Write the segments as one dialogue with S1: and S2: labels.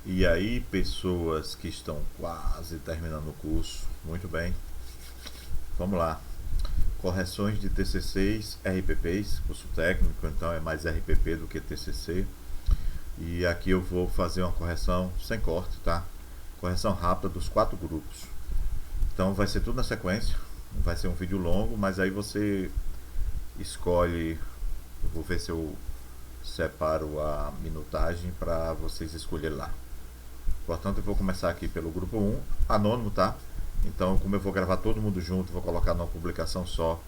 S1: E aí, pessoas que estão quase terminando o curso, muito bem, vamos lá. Correções de TCCs, RPPs, curso técnico, então é mais RPP do que TCC. E aqui eu vou fazer uma correção sem corte, tá? Correção rápida dos 4 grupos. Então vai ser tudo na sequência, vai ser um vídeo longo, mas aí você escolhe, eu vou ver se eu separo a minutagem para vocês escolherem lá. Portanto, eu vou começar aqui pelo grupo 1, anônimo, tá? Então, como eu vou gravar todo mundo junto, vou colocar numa publicação só,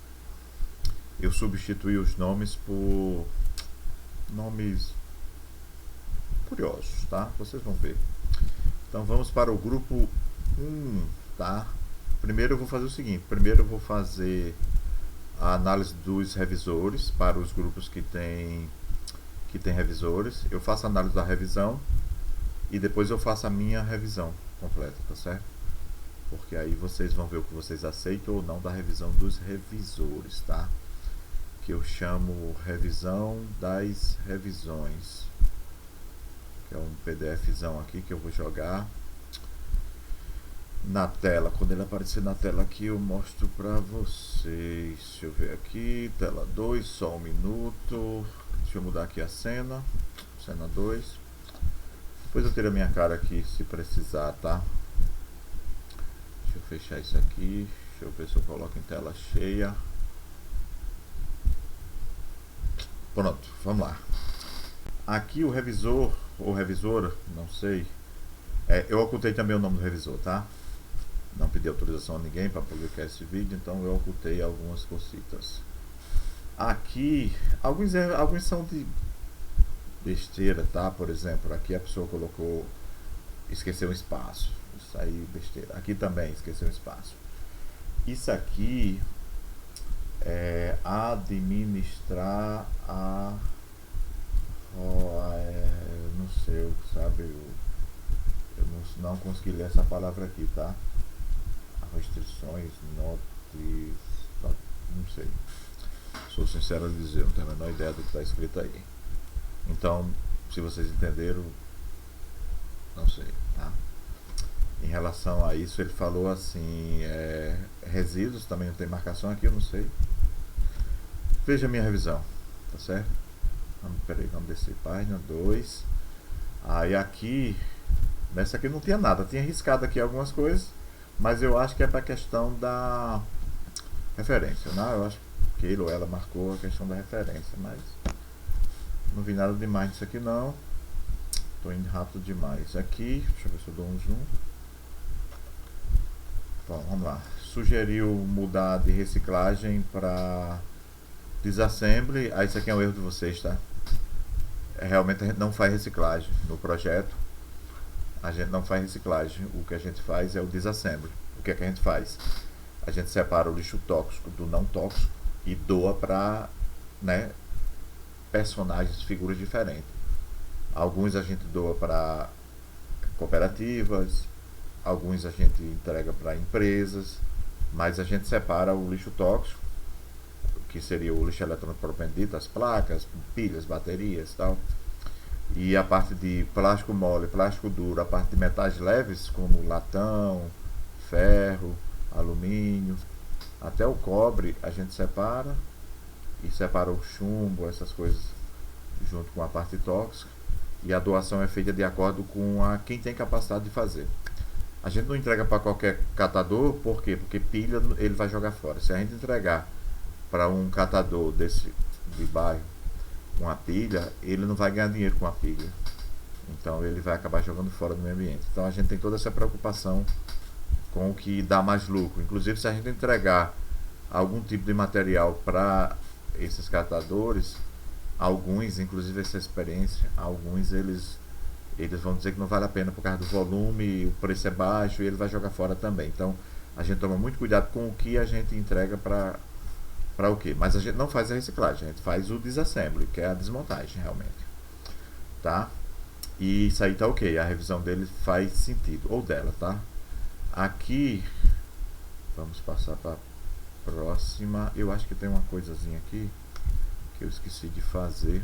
S1: eu substituí os nomes por nomes curiosos, tá? Vocês vão ver. Então, vamos para o grupo 1, tá? Primeiro eu vou fazer o seguinte, primeiro eu vou fazer a análise dos revisores para os grupos que tem revisores. Eu faço a análise da revisão e depois eu faço a minha revisão completa, tá certo? Porque aí vocês vão ver o que vocês aceitam ou não da revisão dos revisores, tá? Que eu chamo revisão das revisões, que é um PDFzão aqui que eu vou jogar na tela. Quando ele aparecer na tela aqui eu mostro pra vocês. Deixa eu ver aqui, tela 2, só um minuto. Deixa eu mudar aqui a cena, cena 2. Depois eu tiro a minha cara aqui se precisar, tá? Deixa eu fechar isso aqui. Deixa eu ver se eu coloco em tela cheia. Pronto, vamos lá. Aqui o revisor ou revisora, não sei. Eu ocultei também o nome do revisor, tá? Não pedi autorização a ninguém para publicar esse vídeo, então eu ocultei algumas cositas. Aqui, alguns são de besteira, tá? Por exemplo, aqui a pessoa colocou, esqueceu um espaço. Isso aí, besteira. Aqui também esqueceu um espaço. Isso aqui é administrar a. Não sei, sabe? Eu não consegui ler essa palavra aqui, tá? Restrições, notes. Não sei. Sou sincero a dizer, não tenho a menor ideia do que está escrito aí. Então, se vocês entenderam, não sei, tá? Em relação a isso, ele falou assim: resíduos, também não tem marcação aqui, eu não sei. Veja a minha revisão, tá certo? Peraí, vamos descer, página 2. Aí aqui, nessa aqui não tinha nada, tinha riscado aqui algumas coisas, mas eu acho que é para a questão da referência, né? Eu acho que ele ou ela marcou a questão da referência, mas não vi nada demais nisso aqui não. Tô indo rápido demais. Aqui, deixa eu ver se eu dou um zoom. Bom, vamos lá. Sugeriu mudar de reciclagem para disassembly. Isso aqui é um erro de vocês, tá? Realmente a gente não faz reciclagem no projeto. A gente não faz reciclagem. O que a gente faz é o disassembly. O que é que a gente faz? A gente separa o lixo tóxico do não tóxico e doa para, né, personagens, figuras diferentes. Alguns a gente doa para cooperativas, alguns a gente entrega para empresas, mas a gente separa o lixo tóxico, que seria o lixo eletrônico propriamente dito, as placas, pilhas, baterias e tal. E a parte de plástico mole, plástico duro, a parte de metais leves, como latão, ferro, alumínio, até o cobre, a gente separa e separa o chumbo, essas coisas, junto com a parte tóxica. E a doação é feita de acordo com quem tem capacidade de fazer. A gente não entrega para qualquer catador, por quê? Porque pilha ele vai jogar fora. Se a gente entregar para um catador desse de bairro uma pilha, ele não vai ganhar dinheiro com a pilha. Então ele vai acabar jogando fora do meio ambiente. Então a gente tem toda essa preocupação com o que dá mais lucro. Inclusive, se a gente entregar algum tipo de material para esses catadores, alguns, inclusive essa experiência, alguns eles vão dizer que não vale a pena por causa do volume, o preço é baixo e ele vai jogar fora também. Então a gente toma muito cuidado com o que a gente entrega para o quê? Mas a gente não faz a reciclagem, a gente faz o disassembly, que é a desmontagem realmente, tá? E isso aí tá ok, a revisão dele faz sentido, ou dela, tá? Aqui, vamos passar para a próxima. Eu acho que tem uma coisazinha aqui que eu esqueci de fazer.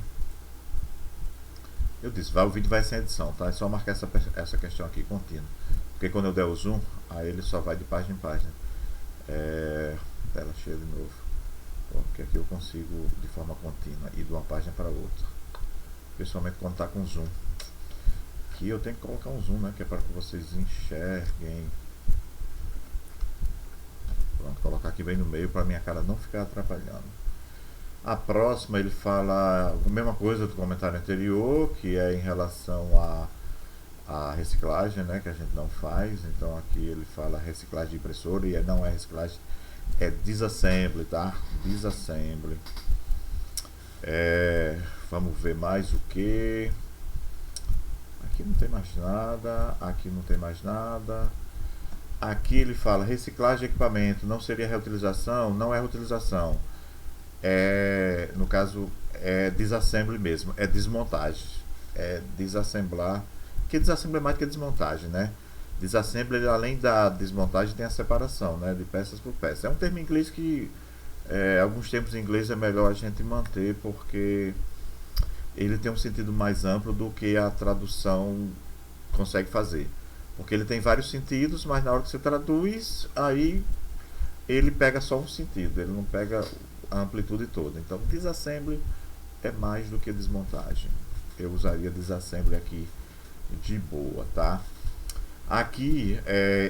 S1: Eu disse, o vídeo vai sem edição, tá? É só marcar essa questão aqui, contínua. Porque quando eu der o zoom, aí ele só vai de página em página. Tela cheia de novo. Porque aqui eu consigo de forma contínua ir de uma página para outra. Principalmente quando está com zoom. Aqui eu tenho que colocar um zoom, né? Que é para que vocês enxerguem. Pronto, colocar aqui bem no meio para minha cara não ficar atrapalhando. A próxima ele fala a mesma coisa do comentário anterior, que é em relação a reciclagem, né, que a gente não faz. Então aqui ele fala reciclagem de impressora e não é reciclagem, é disassembly, tá? Disassembly. Vamos ver mais o que. Aqui não tem mais nada, aqui não tem mais nada. Aqui ele fala reciclagem de equipamento, não seria reutilização? Não é reutilização. No caso, é disassembly mesmo, é desmontagem. É desassemblar. Que desassembly é mais que desmontagem, né? Desassembly, além da desmontagem, tem a separação, né? De peças por peça. É um termo em inglês que alguns termos em inglês é melhor a gente manter, porque ele tem um sentido mais amplo do que a tradução consegue fazer. Porque ele tem vários sentidos, mas na hora que você traduz, aí ele pega só um sentido, ele não pega a amplitude toda. Então, disassembly é mais do que desmontagem. Eu usaria disassembly aqui de boa, tá? Aqui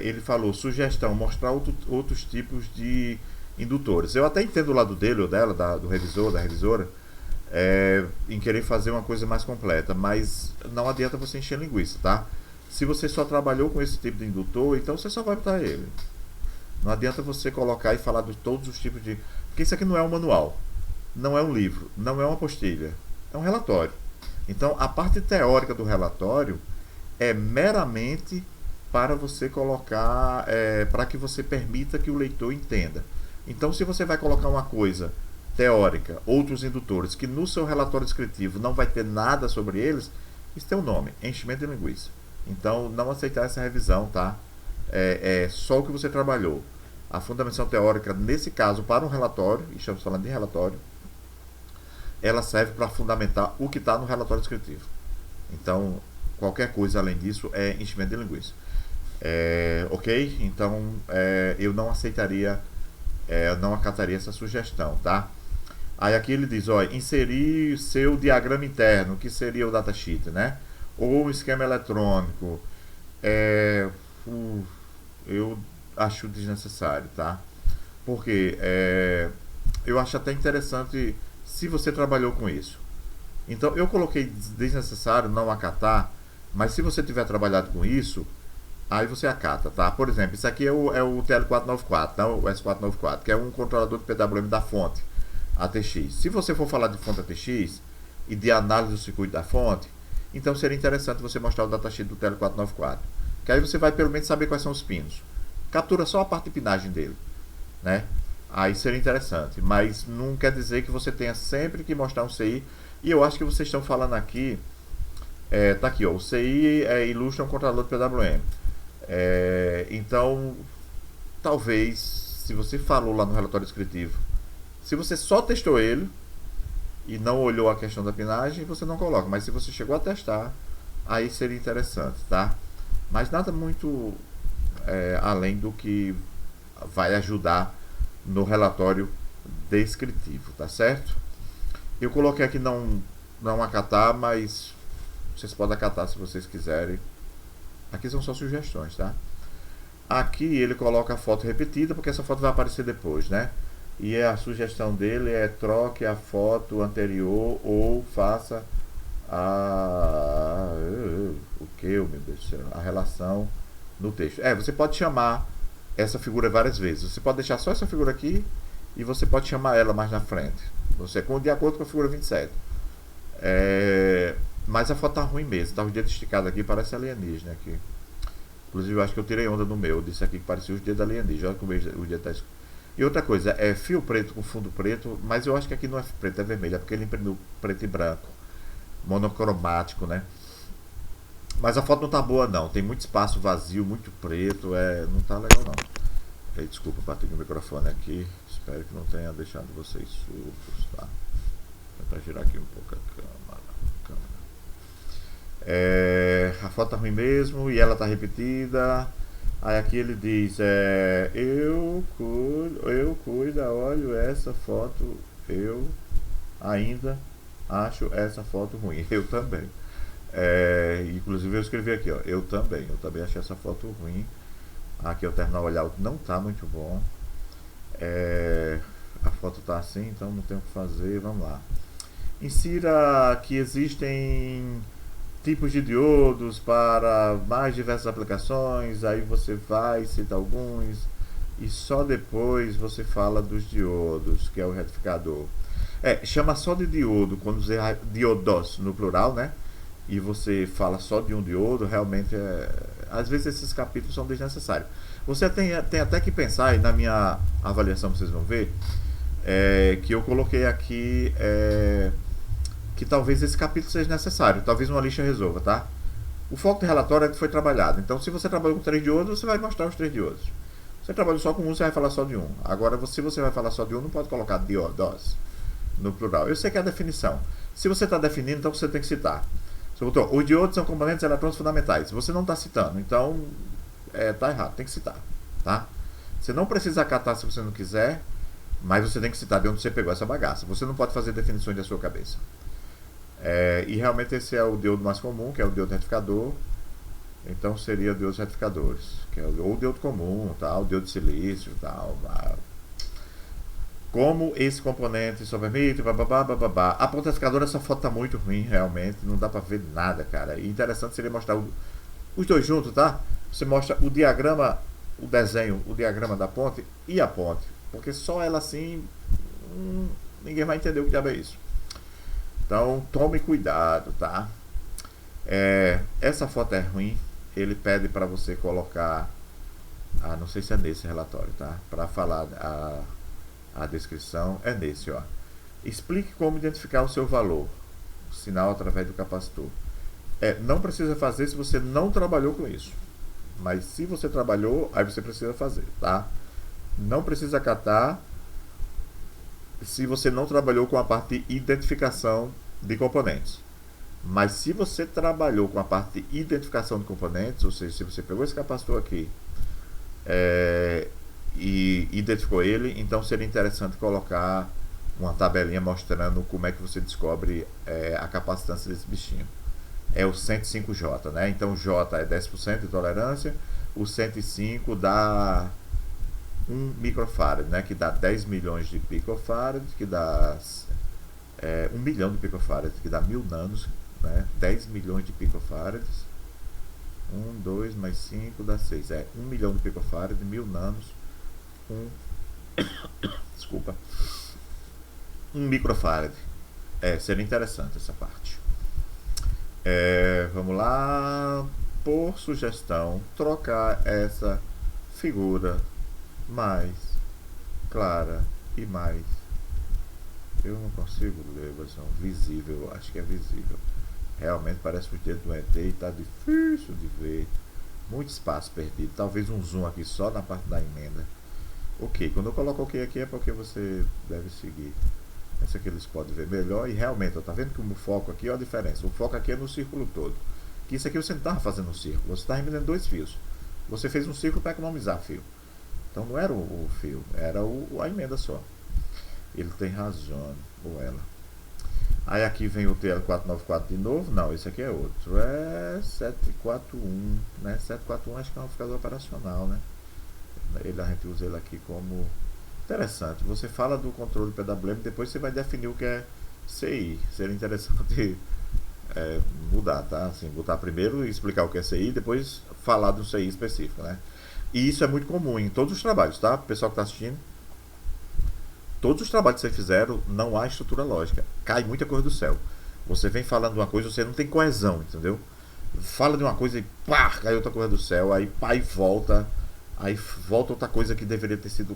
S1: ele falou sugestão, mostrar outros tipos de indutores. Eu até entendo o lado dele ou dela, do revisor, da revisora, em querer fazer uma coisa mais completa, mas não adianta você encher linguiça, tá? Se você só trabalhou com esse tipo de indutor, então você só vai botar ele. Não adianta você colocar e falar de todos os tipos de... Porque isso aqui não é um manual, não é um livro, não é uma apostila, é um relatório. Então a parte teórica do relatório é meramente para você colocar, para que você permita que o leitor entenda. Então se você vai colocar uma coisa teórica, outros indutores, que no seu relatório descritivo não vai ter nada sobre eles, isso tem um nome, enchimento de linguiça. Então não aceitar essa revisão, tá? É só o que você trabalhou. A fundamentação teórica, nesse caso, para um relatório, e estamos falando de relatório, ela serve para fundamentar o que está no relatório descritivo. Então, qualquer coisa além disso é enchimento de linguiça. Ok? Então, eu não aceitaria, eu não acataria essa sugestão, tá? Aí aqui ele diz, ó, inserir seu diagrama interno, que seria o datasheet, né? Ou esquema eletrônico. Eu acho desnecessário, tá? Porque eu acho até interessante se você trabalhou com isso. Então eu coloquei desnecessário, não acatar, mas se você tiver trabalhado com isso, aí você acata, tá? Por exemplo, isso aqui é o TL494, não, o S494, que é um controlador de PWM da fonte ATX. Se você for falar de fonte ATX e de análise do circuito da fonte, então seria interessante você mostrar o datasheet do TL494, que aí você vai pelo menos saber quais são os pinos. Captura só a parte de pinagem dele, né? Aí seria interessante, mas não quer dizer que você tenha sempre que mostrar um CI. E eu acho que vocês estão falando aqui, tá aqui, ó, o CI ilustra um controlador de PWM. Então, talvez, se você falou lá no relatório descritivo, se você só testou ele e não olhou a questão da pinagem, você não coloca. Mas se você chegou a testar, aí seria interessante, tá? Mas nada muito além do que vai ajudar no relatório descritivo, tá certo? Eu coloquei aqui não acatar, mas vocês podem acatar se vocês quiserem. Aqui são só sugestões, tá? Aqui ele coloca a foto repetida, porque essa foto vai aparecer depois, né? E a sugestão dele é troque a foto anterior ou faça o que, meu Deus do céu? A relação no texto. Você pode chamar essa figura várias vezes. Você pode deixar só essa figura aqui e você pode chamar ela mais na frente. De acordo com a figura 27. Mas a foto tá ruim mesmo. Tá os dedos esticados aqui, parece alienígena aqui. Inclusive eu acho que eu tirei onda no meu. Disse aqui que parecia os dedos alienígenas. Olha como o dedo tá escuro. E outra coisa, é fio preto com fundo preto, mas eu acho que aqui não é preto, é vermelho, é porque ele imprimiu preto e branco, monocromático, né? Mas a foto não tá boa não, tem muito espaço vazio, muito preto, não tá legal não. Desculpa, bati no microfone aqui, espero que não tenha deixado vocês surdos, tá? Vou tentar girar aqui um pouco a câmera. A foto tá ruim mesmo e ela tá repetida. Aí aqui ele diz, eu cuido, olho essa foto, eu ainda acho essa foto ruim. Eu também. Inclusive eu escrevi aqui, ó, eu também achei essa foto ruim. Aqui o terminal olhar não tá muito bom. É, a foto tá assim, então não tem o que fazer, vamos lá. Insira que existem tipos de diodos para mais diversas aplicações, aí você vai citar alguns e só depois você fala dos diodos, que é o retificador. Chama só de diodo quando você diodos no plural, né? E você fala só de um diodo, realmente às vezes esses capítulos são desnecessários. Você tem até que pensar, e na minha avaliação vocês vão ver, que eu coloquei aqui que talvez esse capítulo seja necessário, talvez uma lista resolva, tá? O foco do relatório é que foi trabalhado. Então, se você trabalhou com 3 diodos, você vai mostrar os 3 diodos. Se você trabalhou só com um, você vai falar só de um. Agora, se você vai falar só de um, não pode colocar diodos no plural. Eu sei que é a definição. Se você está definindo, então você tem que citar. Você botou, os diodos são componentes eletrônicos fundamentais. Você não está citando, então tá errado, tem que citar, tá? Você não precisa acatar se você não quiser, mas você tem que citar de onde você pegou essa bagaça. Você não pode fazer definições da sua cabeça. E realmente esse é o diodo mais comum, que é o diodo retificador. Então seria diodos retificadores, que é o diodo comum, tal, o diodo de silício, tal. Como esse componente só permite, bababá. A ponta retificadora, essa foto tá muito ruim, realmente, não dá pra ver nada, cara. E interessante seria mostrar os dois juntos, tá? Você mostra o diagrama, o desenho, o diagrama da ponte e a ponte, porque só ela assim, ninguém vai entender o que diabo é isso. Então tome cuidado, tá? Essa foto é ruim. Ele pede para você colocar, não sei se é nesse relatório, tá? Para falar a descrição, é nesse, ó. Explique como identificar o seu valor, o sinal através do capacitor. Não precisa fazer se você não trabalhou com isso, mas se você trabalhou, aí você precisa fazer, tá? Não precisa catar se você não trabalhou com a parte de identificação de componentes. Mas se você trabalhou com a parte de identificação de componentes, ou seja, se você pegou esse capacitor aqui e identificou ele, então seria interessante colocar uma tabelinha mostrando como é que você descobre a capacitância desse bichinho. É o 105J, né? Então o J é 10% de tolerância, o 105 dá 1 microfarad, né? Que dá 10 milhões de picofarad, que dá 1 milhão de picofarad, que dá 1000 nanos, né? 10 milhões de picofarads. 1, 2 mais 5 dá 6. 1 milhão de picofarad, 1000 nanos. Desculpa. 1 microfarad. Seria interessante essa parte. Vamos lá. Por sugestão, trocar essa figura mais clara e mais. Eu não consigo ler, versão visível, acho que é visível. Realmente parece os dedos do ET e está difícil de ver. Muito espaço perdido. Talvez um zoom aqui só na parte da emenda. Ok, quando eu coloco ok aqui é porque você deve seguir. Essa aqui eles podem ver melhor e realmente, tá vendo que o foco aqui, ó a diferença. O foco aqui é no círculo todo. Que isso aqui você não estava fazendo um círculo, você está remendando 2 fios. Você fez um círculo para economizar fio. Então não era o fio, era a emenda só. Ele tem razão, ou ela. Aí aqui vem o TL494 de novo. Não, esse aqui é outro. É 741, né? 741 acho que é um amplificador operacional, né? A gente usa ele aqui como interessante. Você fala do controle PWM, depois você vai definir o que é CI. Seria interessante mudar, tá? Assim, botar primeiro e explicar o que é CI, depois falar do CI específico, né? E isso é muito comum em todos os trabalhos, tá? O pessoal que está assistindo, todos os trabalhos que vocês fizeram, não há estrutura lógica. Cai muita coisa do céu. Você vem falando de uma coisa, você não tem coesão, entendeu? Fala de uma coisa e pá, cai outra coisa do céu, aí pá, e volta. Aí volta outra coisa que deveria ter sido.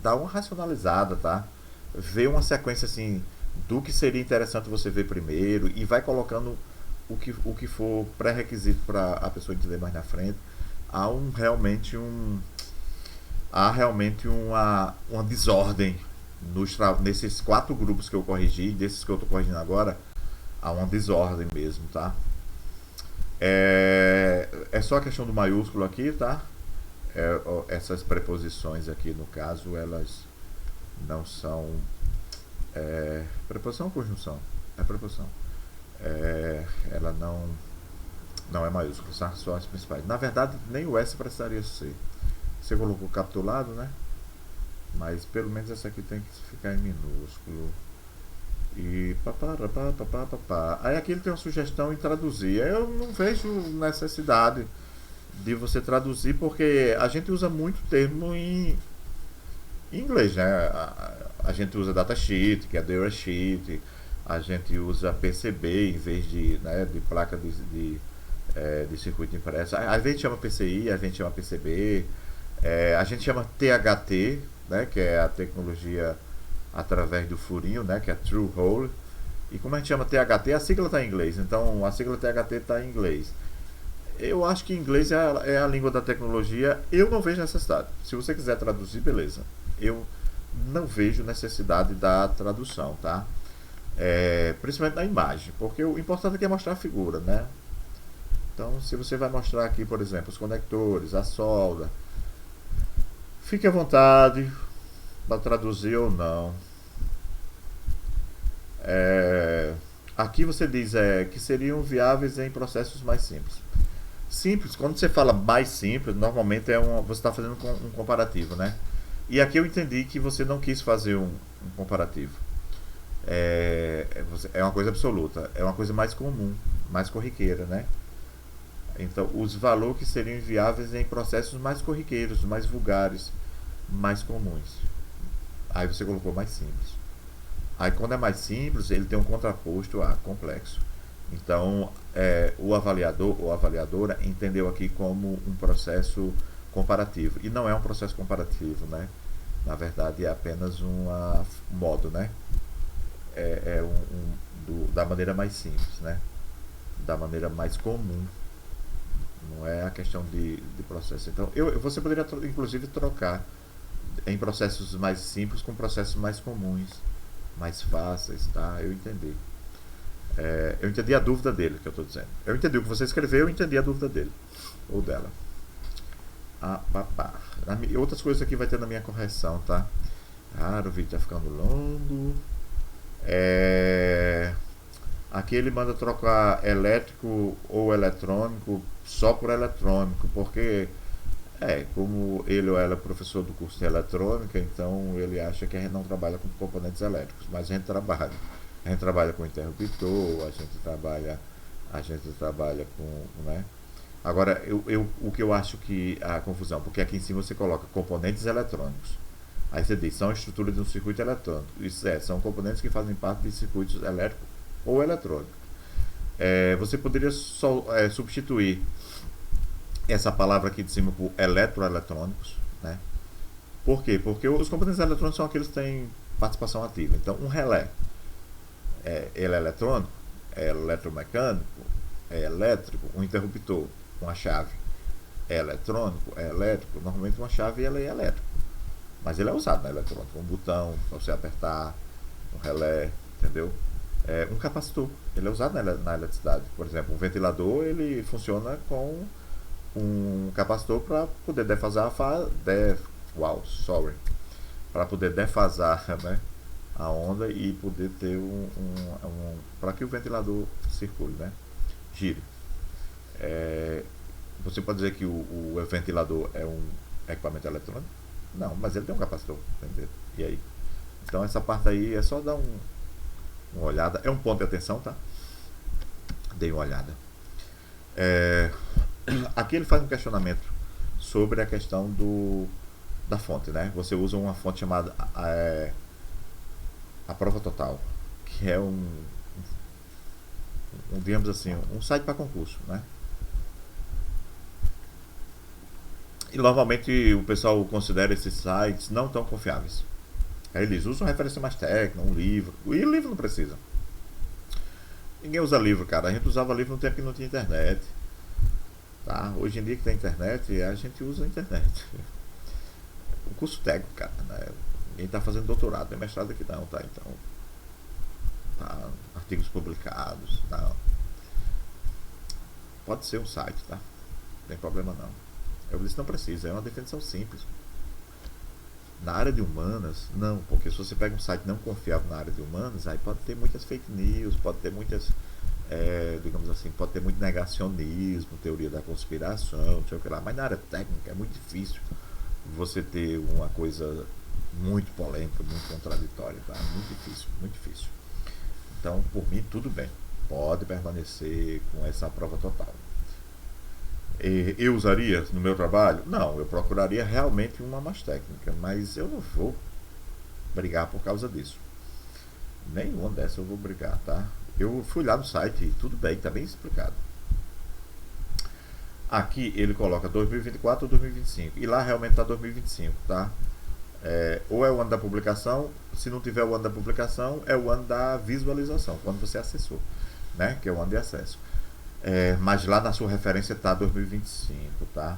S1: Dá uma racionalizada, tá? Vê uma sequência assim do que seria interessante você ver primeiro e vai colocando o que for pré-requisito para a pessoa entender mais na frente. Há realmente uma desordem nesses 4 grupos que eu corrigi, desses que eu estou corrigindo agora, há uma desordem mesmo, tá? É só a questão do maiúsculo aqui, tá? Essas preposições aqui, no caso, elas não são. Preposição ou conjunção? É preposição. Ela não é maiúscula, só as principais. Na verdade, nem o S precisaria ser. Você colocou capitulado, né? Mas pelo menos essa aqui tem que ficar em minúsculo. E papá. Aí aqui ele tem uma sugestão em traduzir. Eu não vejo necessidade de você traduzir porque a gente usa muito termo em inglês, né? A gente usa datasheet, que é datasheet, a gente usa PCB em vez de placa de circuito impresso. Às vezes a gente chama PCI, a gente chama PCB, a gente chama THT, né? Que é a tecnologia através do furinho, né? Que é Through Hole. E como a gente chama THT, a sigla está em inglês, então a sigla THT está em inglês. Eu acho que inglês é a língua da tecnologia. Eu não vejo necessidade. Se você quiser traduzir, beleza. Eu não vejo necessidade da tradução, tá? Principalmente na imagem, porque o importante aqui é mostrar a figura, né? Então, se você vai mostrar aqui, por exemplo, os conectores, a solda, fique à vontade para traduzir ou não. Aqui você diz que seriam viáveis em processos mais simples. Simples, quando você fala mais simples, normalmente você está fazendo um comparativo, né? E aqui eu entendi que você não quis fazer um comparativo. É uma coisa absoluta, é uma coisa mais comum, mais corriqueira, né? Então, os valores que seriam inviáveis em processos mais corriqueiros, mais vulgares, mais comuns. Aí você colocou mais simples. Aí quando é mais simples, ele tem um contraposto a complexo. Então, o avaliador ou avaliadora entendeu aqui como um processo comparativo. E não é um processo comparativo, né? Na verdade, é apenas um modo, né? Da maneira mais simples, né? Da maneira mais comum. Não é a questão de processo. Então, você poderia, inclusive, trocar em processos mais simples com processos mais comuns, mais fáceis, tá? Eu entendi. Eu entendi a dúvida dele, que eu estou dizendo. Eu entendi o que você escreveu, eu entendi a dúvida dele. Ou dela. Outras coisas aqui vai ter na minha correção, tá? O vídeo tá ficando longo. Aqui ele manda trocar elétrico ou eletrônico só por eletrônico, porque como ele ou ela é professor do curso de eletrônica, então ele acha que a gente não trabalha com componentes elétricos, mas a gente trabalha. A gente trabalha com interruptor, a gente trabalha com, né? Agora, o que eu acho que a confusão, porque aqui em cima você coloca componentes eletrônicos. Aí você diz, são estruturas de um circuito eletrônico. Isso são componentes que fazem parte de circuitos elétricos ou eletrônicos. Você poderia substituir essa palavra aqui de cima por eletroeletrônicos, né? Por quê? Porque os componentes eletrônicos são aqueles que têm participação ativa. Então, um relé, ele é eletrônico, é eletromecânico, é elétrico. Um interruptor, uma chave, é eletrônico, é elétrico. Normalmente uma chave ela é elétrica, mas ele é usado na eletrônica. Um botão para você apertar, um relé, entendeu? Um capacitor, ele é usado na eletricidade. Por exemplo, um ventilador, ele funciona com um capacitor para poder para poder defasar, né, a onda e poder ter para que o ventilador circule, né, gire. Você pode dizer que o ventilador é um equipamento eletrônico? Não, mas ele tem um capacitor, entendeu? E aí? Então essa parte aí é só dar uma olhada. É um ponto de atenção, tá? Dei uma olhada. Aqui ele faz um questionamento sobre a questão da fonte, né? Você usa uma fonte chamada a prova total, que é digamos assim, um site para concurso, né? E normalmente o pessoal considera esses sites não tão confiáveis. Aí eles usam uma referência mais técnica, um livro. E o livro não precisa. Ninguém usa livro, cara. A gente usava livro no tempo que não tinha internet. Tá? Hoje em dia que tem internet, a gente usa a internet. O curso técnico, cara, né? Ninguém está fazendo doutorado, tem mestrado aqui não, tá? Então, tá, artigos publicados, não. pode ser um site, tá? Não tem problema não. Eu disse, não precisa, é uma definição simples. Na área de humanas, não, porque se você pega um site não confiável na área de humanas, aí pode ter muitas fake news, pode ter muitas, digamos assim, pode ter muito negacionismo, teoria da conspiração, não sei o que lá, mas na área técnica é muito difícil você ter uma coisa muito polêmica, muito contraditória, tá? Muito difícil, muito difícil. Então, por mim, tudo bem, pode permanecer com essa prova total. Eu usaria no meu trabalho? Não, eu procuraria realmente uma mais técnica, mas eu não vou brigar por causa disso. Nenhuma dessas eu vou brigar, tá? Eu fui lá no site e tudo bem, tá bem explicado. Aqui ele coloca 2024 ou 2025 e lá realmente tá 2025, tá? Ou é o ano da publicação, se não tiver o ano da publicação, é o ano da visualização, quando você acessou, né? Que é o ano de acesso. Mas lá na sua referência está 2025, tá?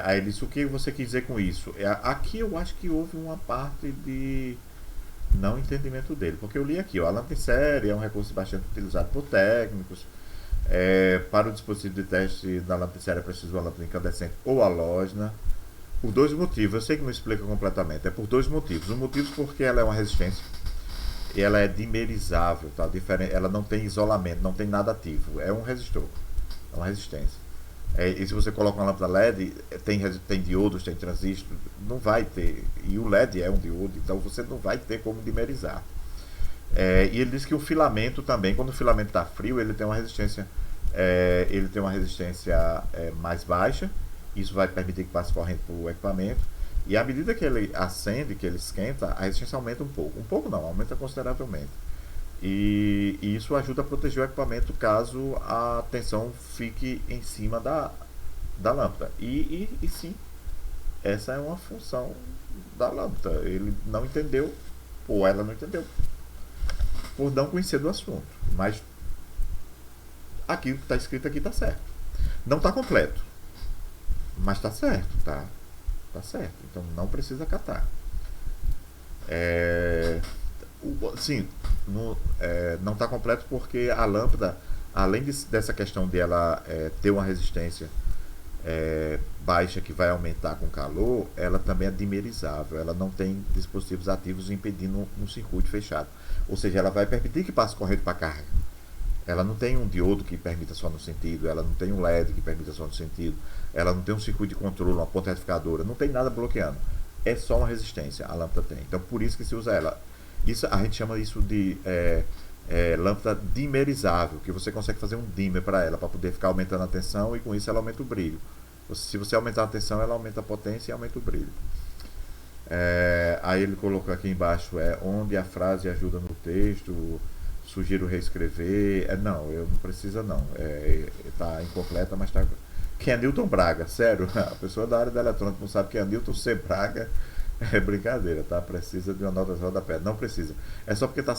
S1: Aí ele disse, o que você quis dizer com isso? Aqui eu acho que houve uma parte de não entendimento dele, porque eu li aqui, ó, a lâmpada em série é um recurso bastante utilizado por técnicos. Para o dispositivo de teste da lâmpada em série é preciso uma lâmpada incandescente ou halógena. Por dois motivos, eu sei que não explica completamente, é por dois motivos. Um motivo porque ela é uma resistência e ela é dimerizável, tá? Ela não tem isolamento, não tem nada ativo, é um resistor, é uma resistência. E se você coloca uma lâmpada LED, tem diodos, tem transistor, não vai ter, e o LED é um diodo, então você não vai ter como dimerizar. E ele diz que o filamento também, quando o filamento está frio, ele tem uma resistência, mais baixa, isso vai permitir que passe corrente para o equipamento. E à medida que ele acende, que ele esquenta, a resistência aumenta um pouco. Um pouco não, aumenta consideravelmente. E isso ajuda a proteger o equipamento caso a tensão fique em cima da lâmpada. E sim, essa é uma função da lâmpada. Ele não entendeu, ou ela não entendeu, por não conhecer do assunto. Mas aquilo que está escrito aqui está certo. Não está completo, mas está certo, tá? Tá certo, então não precisa catar. Sim, não está completo porque a lâmpada, além dessa questão de ela ter uma resistência baixa que vai aumentar com calor, ela também é dimerizável, ela não tem dispositivos ativos impedindo um circuito fechado. Ou seja, ela vai permitir que passe corrente para carga. Ela não tem um diodo que permita só no sentido, ela não tem um LED que permita só no sentido, ela não tem um circuito de controle, uma ponta retificadora, não tem nada bloqueando. É só uma resistência, a lâmpada tem. Então por isso que se usa ela. Isso, a gente chama isso de lâmpada dimerizável, que você consegue fazer um dimmer para ela, para poder ficar aumentando a tensão e com isso ela aumenta o brilho. Se você aumentar a tensão, ela aumenta a potência e aumenta o brilho. Aí ele colocou aqui embaixo, onde a frase ajuda no texto, sugiro reescrever. Não, eu não precisa não. Tá incompleta, mas tá. Quem é Newton Braga? Sério, a pessoa da área da eletrônica não sabe quem é Newton C. Braga. É brincadeira, tá? Precisa de uma nota de rodapé. Não precisa. É só porque tá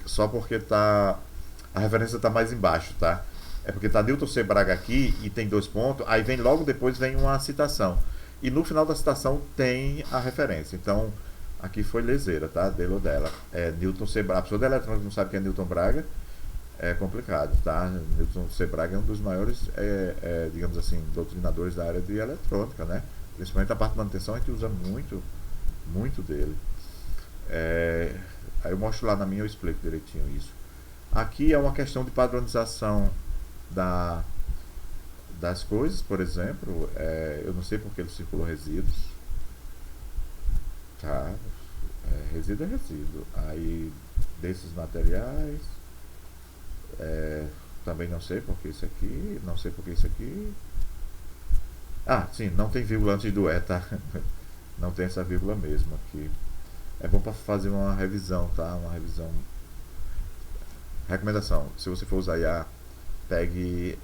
S1: só porque tá. A referência tá mais embaixo, tá? É porque tá Newton C. Braga aqui e tem 2 pontos, aí vem logo depois vem uma citação. E no final da citação tem a referência. Então, aqui foi leseira, tá? Dele ou dela. Newton C. Braga. A pessoa da eletrônica não sabe quem é Newton Braga. É complicado, tá? Newton C. Braga é um dos maiores, digamos assim, doutrinadores da área de eletrônica, né? Principalmente a parte de manutenção, a gente usa muito, muito dele. Aí eu mostro lá na minha, eu explico direitinho isso. Aqui é uma questão de padronização das coisas, por exemplo. Eu não sei porque ele circulou resíduos. Tá? Resíduo é resíduo. Aí desses materiais. Também não sei porque isso aqui. Não sei porque isso aqui. Ah, sim, não tem vírgula antes do tá? Não tem essa vírgula mesmo aqui. É bom para fazer uma revisão, tá? Uma revisão. Recomendação: se você for usar IA, pegue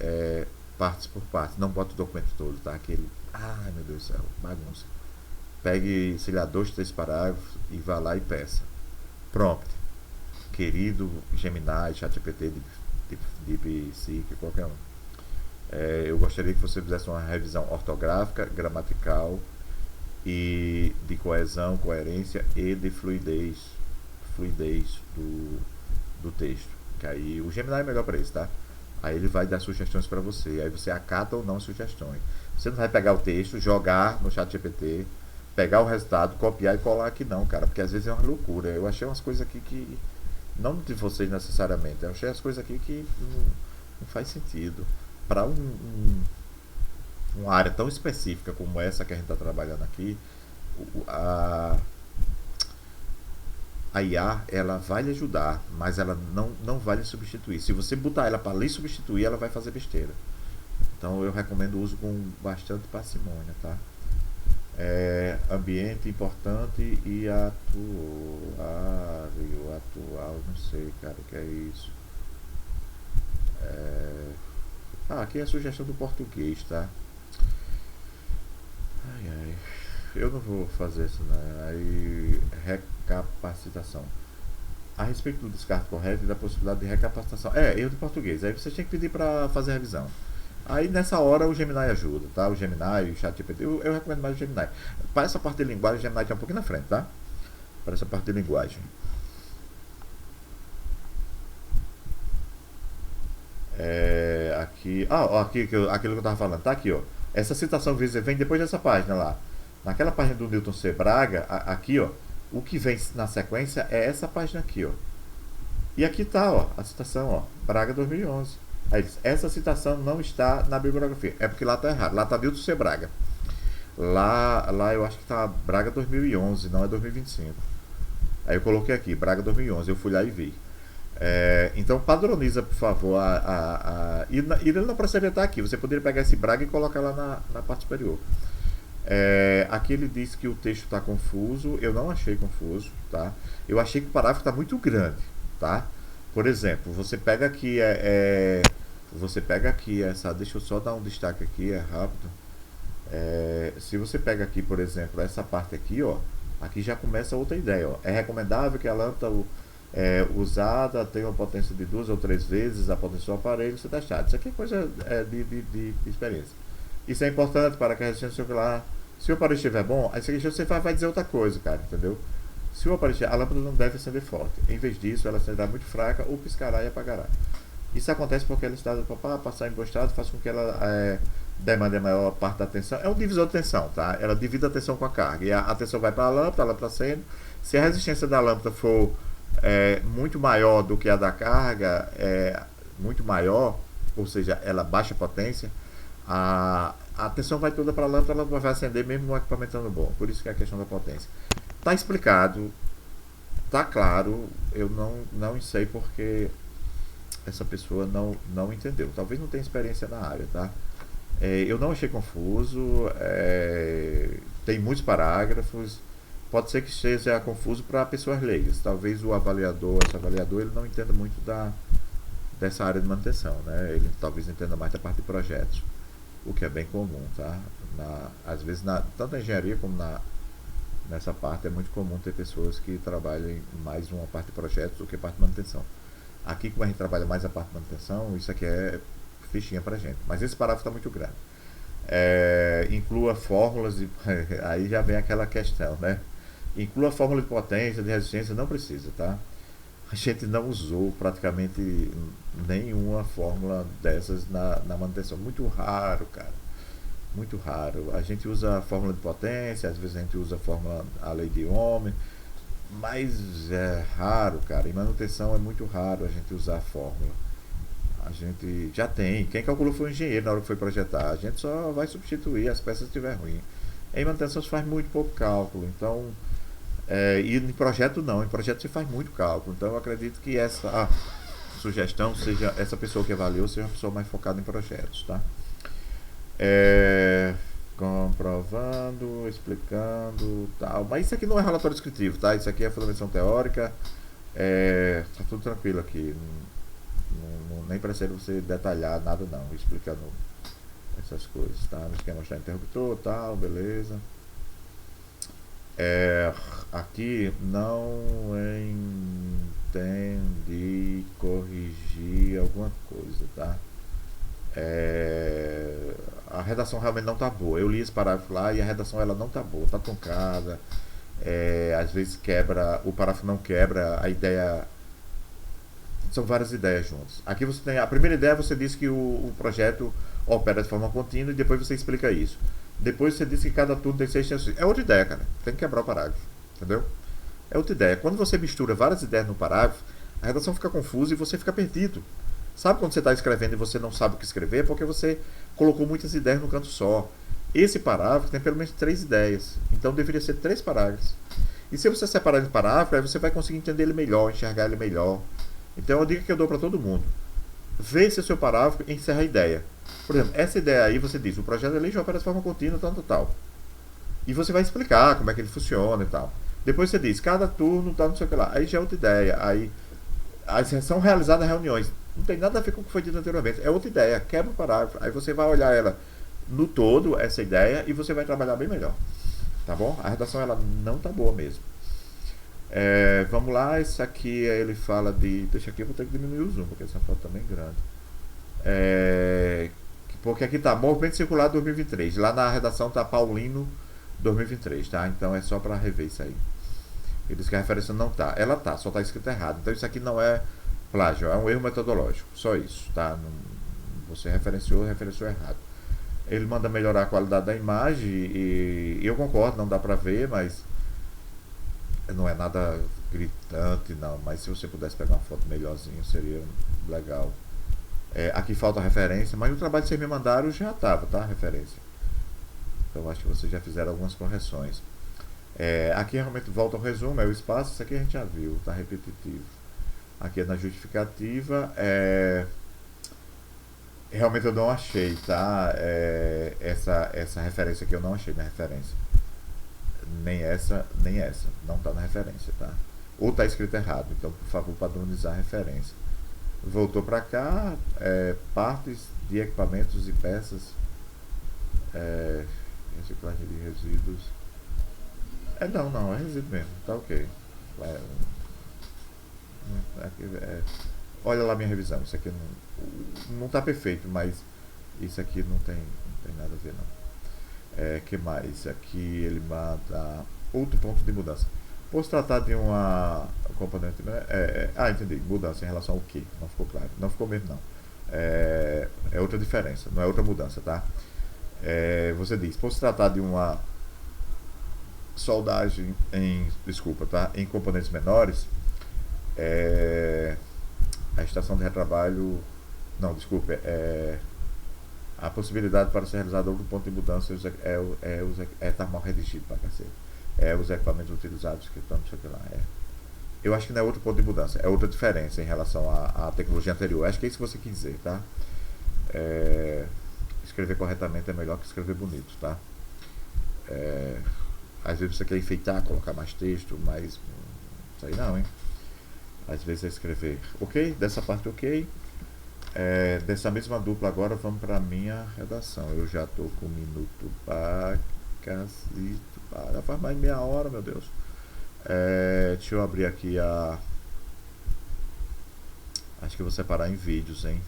S1: partes por partes. Não bota o documento todo, tá? Aquele. Ai meu Deus do céu, bagunça. Pegue, sei lá, 2, 3 parágrafos e vá lá e peça. Prompt: querido Gemini, ChatGPT, DeepSeek, qualquer um. Eu gostaria que você fizesse uma revisão ortográfica, gramatical e de coesão, coerência e de fluidez do texto. Que aí o Gemini é melhor para isso, tá? Aí ele vai dar sugestões para você. Aí você acata ou não as sugestões. Você não vai pegar o texto, jogar no chat GPT, pegar o resultado, copiar e colar aqui não, cara. Porque às vezes é uma loucura. Eu achei umas coisas aqui que. Não de vocês necessariamente. Eu achei as coisas aqui que não faz sentido. Para uma área tão específica como essa que a gente está trabalhando aqui, a IA ela vai lhe ajudar, mas ela não vai lhe substituir. Se você botar ela para lhe substituir, ela vai fazer besteira. Então eu recomendo o uso com bastante parcimônia, tá? Ambiente importante e atual, não sei, cara, o que é isso. Aqui é a sugestão do português, tá? Ai, ai. Eu não vou fazer isso, né? Aí, recapacitação. A respeito do descarte correto e da possibilidade de recapacitação. Erro de português. Aí você tinha que pedir para fazer a revisão. Aí nessa hora o Gemini ajuda, tá? O Gemini, o ChatGPT, eu recomendo mais o Gemini. Para essa parte de linguagem, o Gemini está um pouquinho na frente, tá? Para essa parte de linguagem. Aqui, aquilo que eu estava falando, tá aqui, ó. Essa citação vem depois dessa página lá. Naquela página do Newton C. Braga, aqui, ó, o que vem na sequência é essa página aqui, ó. E aqui tá, ó, a citação, ó, Braga 2011. Aí diz, essa citação não está na bibliografia. É porque lá tá errado. Lá tá Newton C. Braga. Lá eu acho que tá Braga 2011, não é 2025. Aí eu coloquei aqui, Braga 2011. Eu fui lá e vi. Então padroniza, por favor, e ele não precisaria estar aqui. Você poderia pegar esse Braga e colocar lá na parte superior. Aqui ele diz que o texto está confuso. Eu não achei confuso, tá? Eu achei que o parágrafo está muito grande, tá? Por exemplo, você pega aqui essa. Deixa eu só dar um destaque aqui, rápido. Se você pega aqui, por exemplo, essa parte aqui, ó, aqui já começa outra ideia, ó. É recomendável que a lâmpada usada tenha uma potência de 2 ou 3 vezes a potência do aparelho ser testado. Isso aqui é coisa de experiência. Isso é importante para que a resistência circular. Se o aparelho estiver bom, aí você vai dizer outra coisa, cara, entendeu? Se o aparelho, a lâmpada não deve acender forte. Em vez disso, ela acenderá muito fraca ou piscará e apagará. Isso acontece porque ela está para passar embustrado, faz com que ela demande a maior parte da tensão. É um divisor de tensão, tá? Ela divide a tensão com a carga. E a tensão vai para a lâmpada acende. Se a resistência da lâmpada for muito maior do que a da carga, muito maior, ou seja, ela baixa a potência, a tensão vai toda para a lâmpada, ela vai acender mesmo no equipamento estando bom. Por isso que é a questão da potência. Tá explicado, tá claro. Eu não sei porque essa pessoa não entendeu. Talvez não tenha experiência na área, tá? Eu não achei confuso. Tem muitos parágrafos. Pode ser que seja confuso para pessoas leigas. Talvez esse avaliador, ele não entenda muito dessa área de manutenção, né? Ele talvez entenda mais da parte de projetos, o que é bem comum, tá? Às vezes, tanto na engenharia como nessa parte, é muito comum ter pessoas que trabalhem mais uma parte de projetos do que parte de manutenção. Aqui, como a gente trabalha mais a parte de manutenção, isso aqui é fichinha pra gente. Mas esse parágrafo está muito grande. Inclua fórmulas, aí já vem aquela questão, né? Inclua fórmula de potência, de resistência, não precisa, tá? A gente não usou praticamente nenhuma fórmula dessas na manutenção. Muito raro, cara. Muito raro. A gente usa a fórmula de potência, às vezes a gente usa a lei de Ohm, mas é raro, cara. Em manutenção é muito raro a gente usar a fórmula. A gente já tem. Quem calculou foi o engenheiro na hora que foi projetar. A gente só vai substituir as peças se estiver ruim. Em manutenção se faz muito pouco cálculo. Então, e em projeto não. Em projeto se faz muito cálculo. Então eu acredito que essa sugestão seja, essa pessoa que avaliou seja uma pessoa mais focada em projetos, tá? Comprovando, explicando, tal. Mas isso aqui não é relatório descritivo, tá? Isso aqui é fundamentação teórica. Tá tudo tranquilo aqui. Nem precisa você detalhar nada não, explicando essas coisas, tá? Não quer mostrar interruptor, tal, beleza. Aqui não entendi, corrigir alguma coisa, tá? A redação realmente não tá boa. Eu li esse parágrafo lá e a redação ela não tá boa, tá truncada. Às vezes quebra, o parágrafo não quebra, a ideia são várias ideias juntas. Aqui você tem a primeira ideia, você diz que o projeto opera de forma contínua e depois você explica isso. Depois você diz que cada turno tem 6 extensões. É outra ideia, cara. Tem que quebrar o parágrafo. Entendeu? É outra ideia. Quando você mistura várias ideias no parágrafo, a redação fica confusa e você fica perdido. Sabe quando você está escrevendo e você não sabe o que escrever? É porque você colocou muitas ideias no canto só. Esse parágrafo tem pelo menos 3 ideias. Então deveria ser 3 parágrafos. E se você separar ele em parágrafo, aí você vai conseguir entender ele melhor, enxergar ele melhor. Então é uma dica que eu dou para todo mundo. Vê se o seu parágrafo encerra a ideia. Por exemplo, essa ideia aí você diz, o projeto de lei já opera de forma contínua, tal. E você vai explicar como é que ele funciona e tal. Depois você diz, cada turno tá não sei o que lá. Aí já é outra ideia. Aí são realizadas reuniões. Não tem nada a ver com o que foi dito anteriormente. É outra ideia. Quebra o parágrafo. Aí você vai olhar ela no todo, essa ideia, e você vai trabalhar bem melhor. Tá bom? A redação ela não tá boa mesmo. Vamos lá, isso aqui ele fala de. Deixa aqui, eu vou ter que diminuir o zoom, porque essa foto tá bem grande. Porque aqui tá Movimento Circular 2023. Lá na redação tá Paulino 2023, tá? Então é só para rever isso aí. Ele diz que a referência não tá. Ela tá, só tá escrito errado. Então isso aqui não é plágio, é um erro metodológico. Só isso, tá? Você referenciou errado. Ele manda melhorar a qualidade da imagem e eu concordo, não dá pra ver, mas não é nada gritante, não. Mas se você pudesse pegar uma foto melhorzinha, seria legal. Aqui falta a referência, mas o trabalho que vocês me mandaram já estava, tá? A referência. Então acho que vocês já fizeram algumas correções. Aqui realmente volta ao resumo, é o espaço, isso aqui a gente já viu, tá repetitivo. Aqui é na justificativa, realmente eu não achei, tá? Essa referência aqui eu não achei na referência. Nem essa, nem essa. Não tá na referência, tá? Ou tá escrito errado, então por favor padronizar a referência. Voltou para cá, partes de equipamentos e peças, reciclagem de resíduos. Não, é resíduo mesmo, tá ok. Olha lá minha revisão, isso aqui não tá perfeito, mas isso aqui não tem nada a ver não. Que mais? Aqui ele manda outro ponto de mudança. Por se tratar de uma componente, né? Entendi. Mudança em relação ao que? Não ficou claro. Não ficou mesmo, não. É outra diferença, não é outra mudança, tá? Você diz, por se tratar de uma soldagem em componentes menores, a estação de retrabalho, não, desculpa, a possibilidade para ser realizado outro ponto de mudança tá mal redigido para cacete. Os equipamentos utilizados que estão, não sei o que lá. Eu acho que não é outro ponto de mudança, é outra diferença em relação à tecnologia anterior. Acho que é isso que você quis dizer, tá? Escrever corretamente é melhor que escrever bonito, tá? Às vezes você quer enfeitar, colocar mais texto, mas isso aí não, hein? Às vezes é escrever ok, dessa parte ok. Dessa mesma dupla agora vamos para a minha redação. Eu já tô com um minuto para cacete. Já faz mais de meia hora, meu Deus. Deixa eu abrir aqui acho que eu vou separar em vídeos, hein?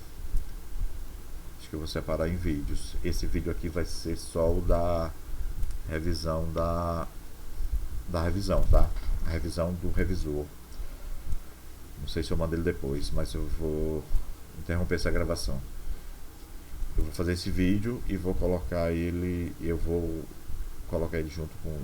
S1: Acho que eu vou separar em vídeos. Esse vídeo aqui vai ser só o da revisão da revisão, tá? A revisão do revisor. Não sei se eu mando ele depois, mas eu vou interromper essa gravação. Eu vou fazer esse vídeo e vou colocar ele. Eu vou colocar ele junto com